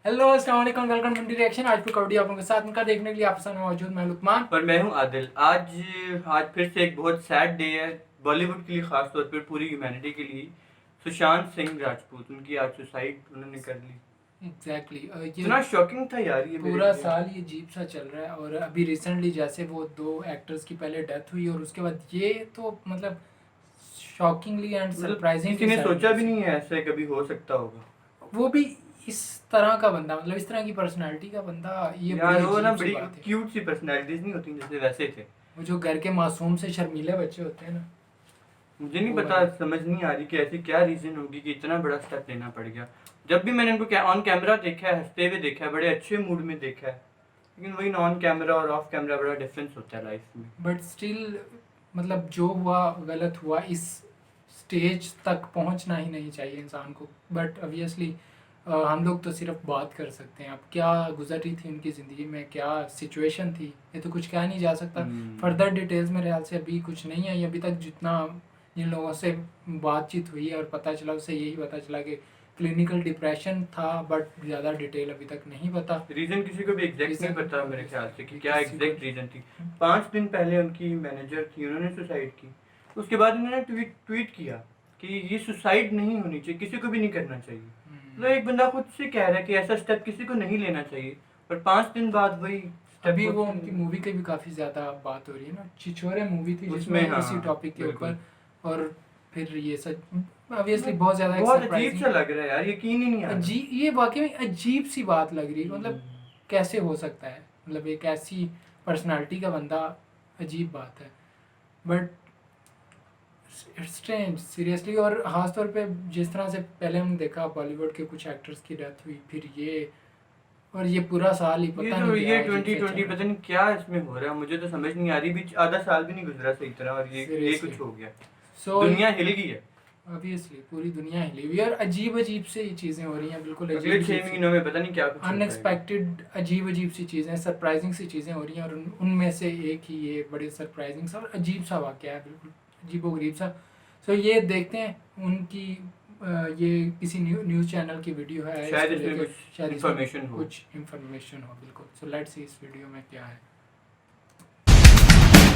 Hello अस्सलाम वालेकुम, welcome to reaction. आज की कबड्डी आप लोगों के साथ उनका देखने के लिए आपके सामने मौजूद मैं लुकमान और मैं हूं आदिल। आज फिर से एक बहुत सैड डे है बॉलीवुड के लिए, खास तौर पर पूरी ह्यूमैनिटी के लिए। सुशांत सिंह राजपूत, उनकी आज सुसाइड उन्होंने कर ली। एग्जैक्टली इतना शॉकिंग था यार, ये पूरा साल ये अजीब सा चल रहा है। और अभी रिसेंटली जैसे वो 2 एक्टर्स की पहले डेथ हुई और उसके बाद ये तो मतलब शॉकिंगली एंड सरप्राइजिंग। किसी ने सोचा भी नहीं है ऐसे कभी हो सकता होगा। वो भी इस तरह का बंदा, मतलब इस तरह की पर्सनालिटी का बंदा। ये यार वो ना बड़ी क्यूट सी पर्सनालिटीज नहीं होती जैसे वैसे थे वो, जो घर के मासूम से शर्मीले बच्चे होते हैं ना। मुझे नहीं पता, समझ नहीं आ रही कि ऐसी क्या रीजन होगी कि इतना बड़ा स्टेप लेना पड़ गया। जब भी मैंने इनको ऑन कैमरा देखा है, हंसते हुए देखा है, बड़े अच्छे मूड में देखा है, लेकिन वही ऑन कैमरा और ऑफ कैमरा बड़ा डिफरेंस होता है लाइफ में। बट स्टिल मतलब जो हुआ गलत हुआ। इस स्टेज तक पहुंचना ही नहीं चाहिए इंसान को। बट ऑब्वियसली हम लोग तो सिर्फ बात कर सकते हैं। अब क्या गुजरी थी उनकी ज़िंदगी में, क्या सिचुएशन थी, ये तो कुछ कहा नहीं जा सकता। फर्दर डिटेल्स मेरे ख्याल से अभी कुछ नहीं आई। अभी तक जितना जिन लोगों से बातचीत हुई और पता चला उससे यही पता चला कि क्लिनिकल डिप्रेशन था, बट ज़्यादा डिटेल अभी तक नहीं पता। रीजन किसी को भी एग्जैक्ट नहीं पता मेरे ख्याल से कि क्या एग्जैक्ट रीजन थी। 5 दिन पहले उनकी मैनेजर थी, उन्होंने सुसाइड की। उसके बाद उन्होंने ट्वीट किया कि ये सुसाइड नहीं होनी चाहिए, किसी को भी नहीं करना चाहिए। तो एक बंदा खुद से कह रहा है कि ऐसा स्टेप किसी को नहीं लेना चाहिए, पर 5 दिन बाद वही अभी वो उनकी मूवी की भी काफ़ी ज़्यादा बात हो रही है ना। छिछोरे मूवी थी जिसमें इसी टॉपिक के ऊपर, और फिर ये सब ऑब्वियसली बहुत ज़्यादा अजीब सा लग रहा है यार, यकीन ही नहीं आ रहा। ये वाकई में अजीब सी बात लग रही है। मतलब कैसे हो सकता है, मतलब एक ऐसी पर्सनालिटी का बंदा, अजीब बात है। But it's strange seriously. और ख़ास तौर पे जिस तरह से पहले हमने देखा बॉलीवुड के कुछ एक्टर्स की डेथ हुई, फिर ये और ये पूरा साल ही पता नहीं ये 2020 पता नहीं क्या इसमें हो रहा है, मुझे तो समझ नहीं आ रही। बीच आधा साल भी नहीं गुजरा सही तरह और ये कुछ हो गया। दुनिया हिल गई है ऑब्वियसली, पूरी दुनिया हिली हुई है। और अजीब से ये चीज़ें हो रही हैं, बिल्कुल अगले 6 महीनों में पता नहीं क्या कुछ अनएक्सपेक्टेड अजीब सी चीज़ें, सरप्राइजिंग सी चीज़ें हो रही हैं। और उनमें से एक ही ये बड़े सरप्राइजिंग सा और अजीब सा वाक़या है, बिल्कुल अजीबोगरीब सा। सो ये देखते हैं उनकी ये किसी न्यूज़ चैनल की वीडियो है, शायद इसमें कुछ इन्फॉर्मेशन हो बिल्कुल। सो लेट्स सी इस वीडियो में क्या है।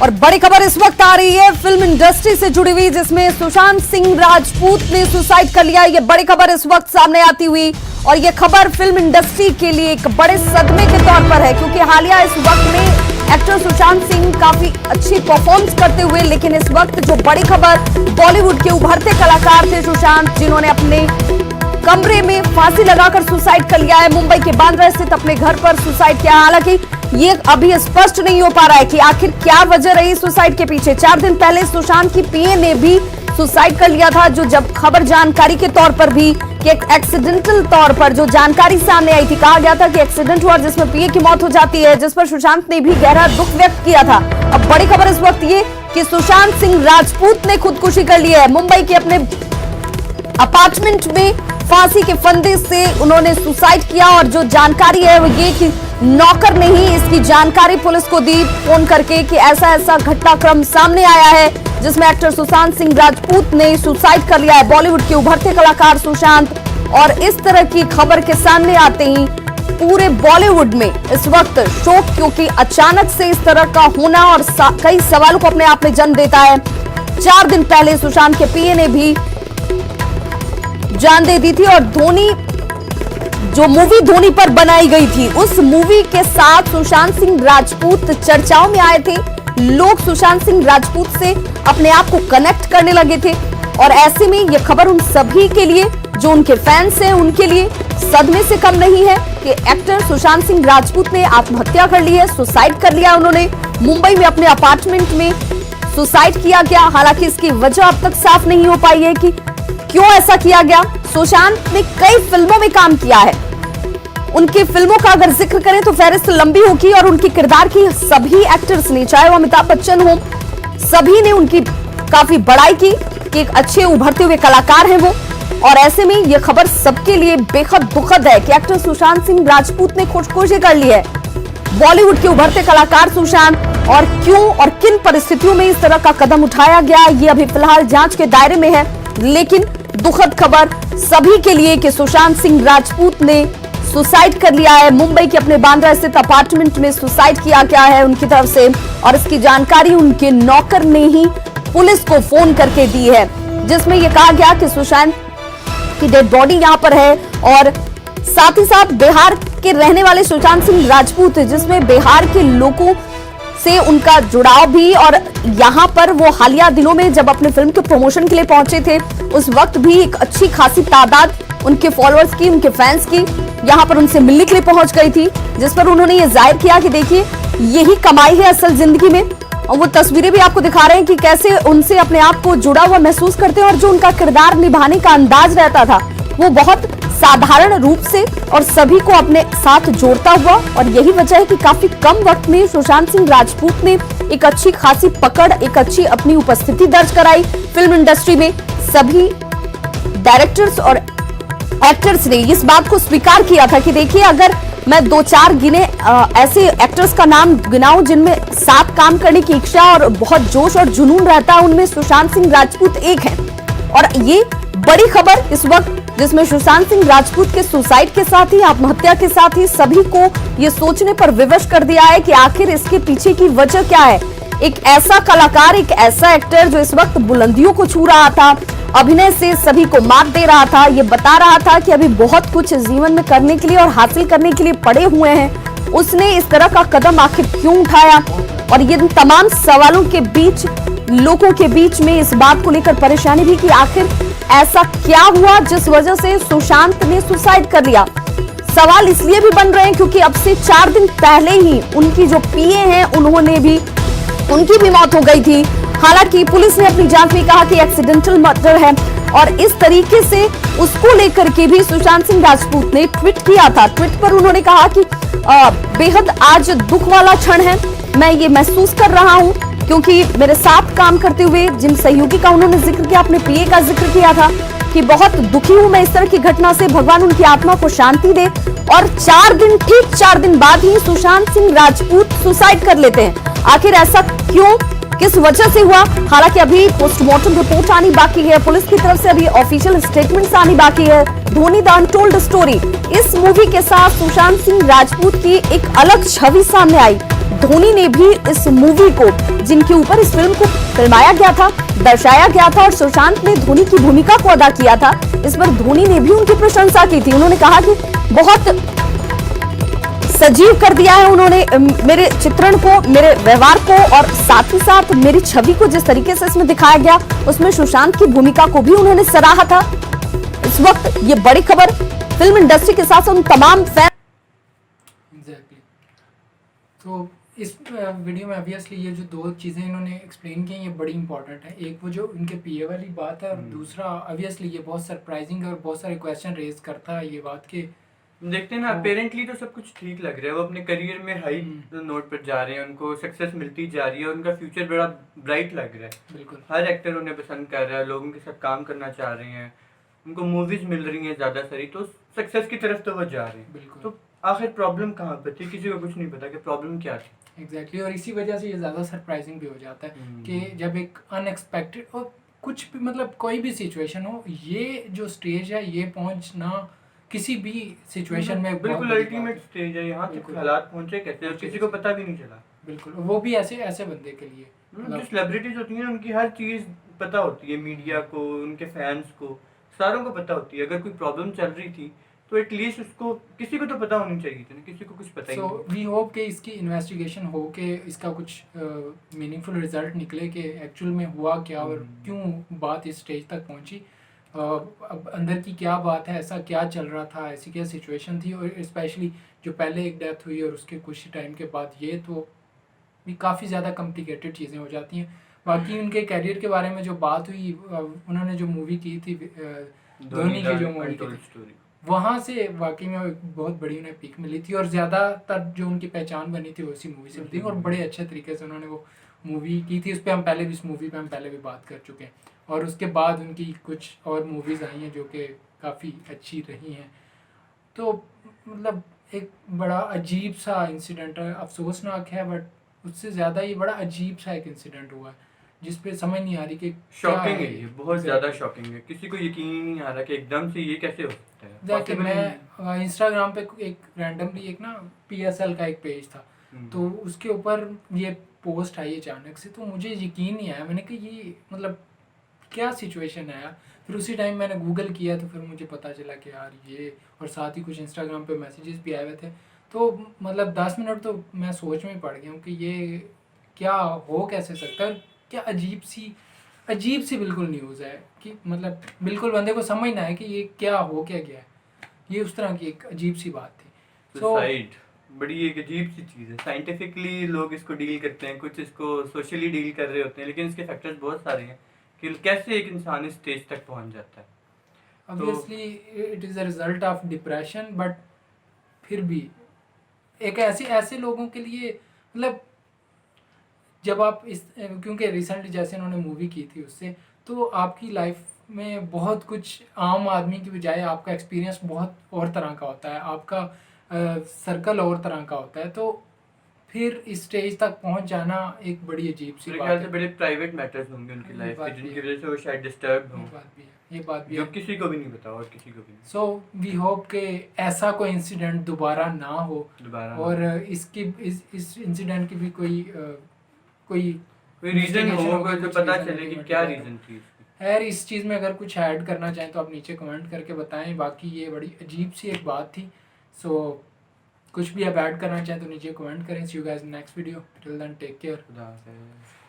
और बड़ी खबर इस वक्त आ रही है फिल्म इंडस्ट्री से जुड़ी हुई, जिसमें सुशांत सिंह राजपूत ने सुसाइड कर लिया। ये बड़ी खबर इस वक्त सामने आती हुई, और ये खबर फिल्म इंडस्ट्री के लिए एक बड़े सदमे के तौर पर है, क्योंकि हालिया इस वक्त में एक्टर सुशांत सिंह काफी अच्छी परफॉर्मेंस करते हुए, लेकिन इस वक्त जो बड़ी खबर, बॉलीवुड के उभरते कलाकार थे सुशांत, जिन्होंने अपने कमरे में फांसी लगाकर सुसाइड कर लिया है। मुंबई के बांद्रा स्थित अपने घर पर सुसाइड किया। हालांकि ये अभी स्पष्ट नहीं हो पा रहा है कि आखिर क्या वजह रही सुसाइड के पीछे। 4 दिन पहले सुशांत की पीए ने भी सुसाइड कर लिया था, जो जब खबर जानकारी के तौर पर भी कि एक एक्सीडेंटल तौर पर जो जानकारी सामने आई थी, कहा गया था कि एक्सीडेंट हुआ जिसमें पीए की मौत हो जाती है, जिस पर सुशांत ने भी गहरा दुख व्यक्त किया था। अब बड़ी खबर इस वक्त ये कि सुशांत सिंह राजपूत ने खुदकुशी कर ली है। मुंबई के अपने अपार्टमेंट में फांसी के फंदे से उन्होंने सुसाइड किया। और जो जानकारी है वो ये कि नौकर ने ही इसकी जानकारी पुलिस को दी फोन करके कि ऐसा घटनाक्रम सामने आया है, जिसमें एक्टर सुशांत सिंह राजपूत ने सुसाइड कर लिया है। बॉलीवुड के उभरते कलाकार सुशांत, और इस तरह की खबर के सामने आते ही पूरे बॉलीवुड में इस वक्त शोक, क्योंकि अचानक से इस तरह का होना और कई सवालों को अपने आप में जन्म देता है। 4 दिन पहले सुशांत के पीए ने भी जान दे दी थी, और धोनी जो मूवी धोनी पर बनाई गई थी, उस मूवी के साथ सुशांत सिंह राजपूत चर्चाओं में आए थे। लोग सुशांत सिंह राजपूत से अपने आप को कनेक्ट करने लगे थे, और ऐसे में यह खबर उन सभी के लिए जो उनके फैंस हैं, उनके लिए सदमे से कम नहीं है कि एक्टर सुशांत सिंह राजपूत ने आत्महत्या कर ली है, सुसाइड कर लिया। उन्होंने मुंबई में अपने अपार्टमेंट में सुसाइड किया गया। हालांकि इसकी वजह अब तक साफ नहीं हो पाई है कि क्यों ऐसा किया गया। सुशांत ने कई फिल्मों में काम किया है, उनकी फिल्मों का अगर जिक्र करें तो फहरिस्त लंबी होगी, और उनके किरदार की सभी एक्टर्स ने, चाहे वो अमिताभ बच्चन हो, सभी ने उनकी काफी बड़ाई की कि एक अच्छे उभरते हुए कलाकार हैं वो। और ऐसे में यह खबर सबके लिए बेहद दुखद है कि एक्टर सुशांत सिंह राजपूत ने खुदकुशी कर ली है। बॉलीवुड के उभरते कलाकार सुशांत, और क्यों और किन परिस्थितियों में इस तरह का कदम उठाया गया, ये अभी फिलहाल जांच के दायरे में है। लेकिन दुखद खबर सभी के लिए कि सुशांत सिंह राजपूत ने सुसाइड कर लिया है। मुंबई के अपने बांद्रा स्थित अपार्टमेंट में सुसाइड किया गया है उनकी तरफ से, और इसकी जानकारी उनके नौकर ने ही पुलिस को फोन करके दी है, जिसमें यह कहा गया कि सुशांत की डेड बॉडी यहां पर है। और साथ ही साथ बिहार के रहने वाले सुशांत सिंह राजपूत, जिसमें बिहार के लोगों से उनका जुड़ाव भी, और यहां पर वो हालिया दिनों में जब अपने फिल्म के प्रमोशन के लिए पहुंचे थे, उस वक्त भी एक अच्छी खासी तादाद उनके फॉलोअर्स की, उनके फैंस की यहां पर उनसे मिलने के लिए पहुंच गई थी, जिस पर उन्होंने ये जाहिर किया कि देखिए यही कमाई है असल जिंदगी में। और वो तस्वीरें भी आपको दिखा रहे हैं कि कैसे उनसे अपने आप को जुड़ा हुआ महसूस करते हैं, और जो उनका किरदार निभाने का अंदाज रहता था वो बहुत साधारण रूप से और सभी को अपने साथ जोड़ता हुआ। और यही वजह है कि काफी कम वक्त में सुशांत सिंह राजपूत ने एक अच्छी खासी पकड़, एक अच्छी अपनी उपस्थिति दर्ज कराई फिल्म इंडस्ट्री में। सभी डायरेक्टर्स और एक्टर्स ने इस बात को स्वीकार किया था कि देखिए अगर मैं 2-4 गिने ऐसे एक्टर्स का नाम गिनाऊं जिनमें साथ काम करने की इच्छा और बहुत जोश और जुनून रहता है, उनमें सुशांत सिंह राजपूत एक है। और ये बड़ी खबर इस वक्त, जिसमें सुशांत सिंह राजपूत के सुसाइड के साथ ही, आत्महत्या के साथ ही सभी को ये सोचने पर विवश कर दिया है कि आखिर इसके पीछे की वजह क्या है। एक ऐसा कलाकार, एक ऐसा एक्टर जो इस वक्त बुलंदियों को छू रहा था, अभिनय से सभी को मात दे रहा था, ये बता रहा था कि अभी बहुत कुछ जीवन में करने के लिए और हासिल करने के लिए पड़े हुए हैं, उसने इस तरह का कदम आखिर क्यों उठाया। और ये तमाम सवालों के बीच, लोगों के बीच में इस बात को लेकर परेशानी भी कि आखिर ऐसा क्या हुआ जिस वजह से सुशांत ने सुसाइड कर लिया। सवाल इसलिए भी बन रहे हैं क्योंकि अब से 4 दिन पहले ही उनकी जो पीए हैं उनकी भी मौत हो गई थी। हालांकि पुलिस ने अपनी जांच में कहा कि एक्सीडेंटल मर्डर है, और इस तरीके से उसको लेकर के भी सुशांत सिंह राजपूत ने ट्वीट किया था। ट्वीट पर उन्होंने कहा कि बेहद आज दुख वाला क्षण है, मैं ये महसूस कर रहा हूं क्योंकि मेरे साथ काम करते हुए जिन सहयोगी का उन्होंने जिक्र किया, अपने पीए का जिक्र किया था कि बहुत दुखी हूं मैं इस तरह की घटना से, भगवान उनकी आत्मा को शांति दे। और ठीक 4 दिन बाद ही सुशांत सिंह राजपूत सुसाइड कर लेते हैं। आखिर ऐसा क्यों, किस वजह से हुआ? हालांकि अभी पोस्टमार्टम रिपोर्ट आनी बाकी है, पुलिस की तरफ से अभी ऑफिशियल स्टेटमेंट्स आनी बाकी है। धोनी द अनटोल्ड स्टोरी, इस मूवी के साथ सुशांत सिंह राजपूत की एक अलग छवि सामने आई। धोनी ने भी इस मूवी को, जिनके ऊपर इस फिल्म को फिल्माया गया था, दर्शाया गया था, और सुशांत ने धोनी की भूमिका को अदा किया था, इस पर धोनी ने भी उनकी प्रशंसा की थी। उन्होंने कहा कि बहुत सजीव कर दिया है उन्होंने मेरे चित्रण को, मेरे व्यवहार को, और साथ ही साथ मेरी छवि को जिस तरीके से इसमें दिखाया गया, उसमें सुशांत की भूमिका को भी उन्होंने सराहा था। इस वक्त ये बड़ी खबर फिल्म इंडस्ट्री के साथ उन तमाम फैन। एग्जैक्टली। तो इस वीडियो में ऑब्वियसली ये जो 2 चीज़ें इन्होंने एक्सप्लेन की ये बड़ी इंपॉर्टेंट है। एक वो जो इनके पीए वाली बात है, और दूसरा ऑब्वियसली ये बहुत सरप्राइजिंग है और बहुत सारे क्वेश्चन रेज करता है ये बात के। देखते हैं ना, अपेरेंटली तो सब कुछ ठीक लग रहा है, वो अपने करियर में हाई नोट पर जा रहे हैं, उनको सक्सेस मिलती जा रही है, उनका फ्यूचर बड़ा ब्राइट लग रहा है। बिल्कुल, हर एक्टर उन्हें पसंद कर रहा है, लोगों के साथ काम करना चाह रहे हैं, उनको मूवीज मिल रही हैं ज़्यादा सारी, तो सक्सेस की तरफ तो वो जा रहे हैं। बिल्कुल। तो आखिर प्रॉब्लम कहाँ पर थी, किसी को कुछ नहीं पता कि प्रॉब्लम क्या थी। एग्जैक्टली, और इसी वजह से ये ज़्यादा सरप्राइजिंग भी हो जाता है कि जब एक अनएक्सपेक्टेड और कुछ भी, मतलब कोई भी सिचुएशन हो, ये जो स्टेज है ये पहुंचना किसी भी सिचुएशन में बिल्कुल अल्टीमेट स्टेज है, यहाँ तक हालात पहुंचे कैसे और किसी को पता भी नहीं चला। बिल्कुल, वो भी ऐसे बंदे के लिए, जो सेलिब्रिटीज होती हैं उनकी हर चीज़ पता होती है, मीडिया को, उनके फैंस को, सारों को पता होती है। अगर कोई प्रॉब्लम चल रही थी तो एटलीस्ट उसको, किसी को तो पता होनी चाहिए थी ना, किसी को कुछ पता ही नहीं। सो वी होप कि इसकी इन्वेस्टिगेशन हो के इसका कुछ मीनिंगफुल रिजल्ट निकले कि एक्चुअल में हुआ क्या और क्यों बात इस स्टेज तक पहुंची। अब अंदर की क्या बात है, ऐसा क्या चल रहा था, ऐसी क्या सिचुएशन थी, और स्पेशली जो पहले एक डेथ हुई और उसके कुछ टाइम के बाद ये, तो भी काफ़ी ज़्यादा कॉम्प्लिकेटेड चीज़ें हो जाती हैं। बाकी उनके कैरियर के बारे में जो बात हुई, उन्होंने जो मूवी की थी धोनी की जो मूवी की, वहाँ से वाकई में बहुत बड़ी उन्हें पीक मिली थी, और ज़्यादातर जो उनकी पहचान बनी थी उसी मूवी से मिली, और बड़े अच्छे तरीके से उन्होंने वो मूवी की थी। उस पर हम पहले भी, इस मूवी पे हम पहले भी बात कर चुके हैं, और उसके बाद उनकी कुछ और मूवीज़ आई हैं जो कि काफ़ी अच्छी रही हैं। तो मतलब एक बड़ा अजीब सा इंसिडेंट है, अफसोसनाक है, बट उससे ज़्यादा ये बड़ा अजीब सा एक इंसिडेंट हुआ है जिस पे समझ नहीं आ रही कि शॉकिंग है, ये बहुत ज़्यादा शॉकिंग है। किसी को यकीन नहीं आ रहा कि एकदम से ये कैसे हो। सकता है? देखिए Possible मैं इंस्टाग्राम पे एक रैंडमली एक ना PSL का एक पेज था, तो उसके ऊपर ये पोस्ट आई अचानक से, तो मुझे यकीन नहीं आया। मैंने कहा ये मतलब क्या सिचुएशन है यार। फिर उसी टाइम मैंने गूगल किया तो फिर मुझे पता चला कि यार ये, और साथ ही कुछ इंस्टाग्राम पे मैसेजेस भी आए हुए थे। तो मतलब 10 मिनट तो मैं सोच में ही पड़ गया हूँ कि ये क्या हो कैसे सकता है। और क्या अजीब सी बिल्कुल न्यूज़ है कि मतलब बिल्कुल बंदे को समझ ना है कि ये क्या हो क्या गया है। ये उस तरह की एक अजीब सी बात थी। सुसाइड बड़ी एक अजीब सी चीज़ है। साइंटिफिकली लोग इसको डील करते हैं, कुछ इसको सोशली डील कर रहे होते हैं, लेकिन इसके फैक्टर्स बहुत सारे हैं कि कैसे एक इंसान इस स्टेज तक पहुंच जाता है। Obviously it is a result of depression, but फिर भी एक ऐसे लोगों के लिए मतलब जब आप इस, क्योंकि रिसेंटली जैसे उन्होंने मूवी की थी उससे, तो आपकी लाइफ में बहुत कुछ आम आदमी की बजाय आपका एक्सपीरियंस बहुत और तरह का होता है, आपका सर्कल और तरह का होता है। तो फिर इस स्टेज तक पहुंच जाना एक बड़ी अजीब सी मेरे बात ख्याल से है। बड़े प्राइवेट मैटर्स होंगे उनकी ये लाइफ बात के, भी जिनकी है। वजह से वो शायद डिस्टर्ब हों, ये बात भी जो है। किसी को भी नहीं पता, और किसी को भी नहीं सो वी होप कि ऐसा कोई इंसिडेंट दोबारा ना हो, दोबारा। और इसकी इस इंसिडेंट की भी कोई कोई रीजन investigation होगा होगी, जो कुछ पता reason चले कि ultimately क्या क्या रीजन थी इसकी। खैर इस चीज़ में अगर कुछ ऐड करना चाहें तो आप नीचे कमेंट करके बताएं। बाकी ये बड़ी अजीब सी एक बात थी। सो कुछ भी आप ऐड करना चाहें तो नीचे कमेंट करें। See you guys next video, till then take care. खुदा हाफिज़।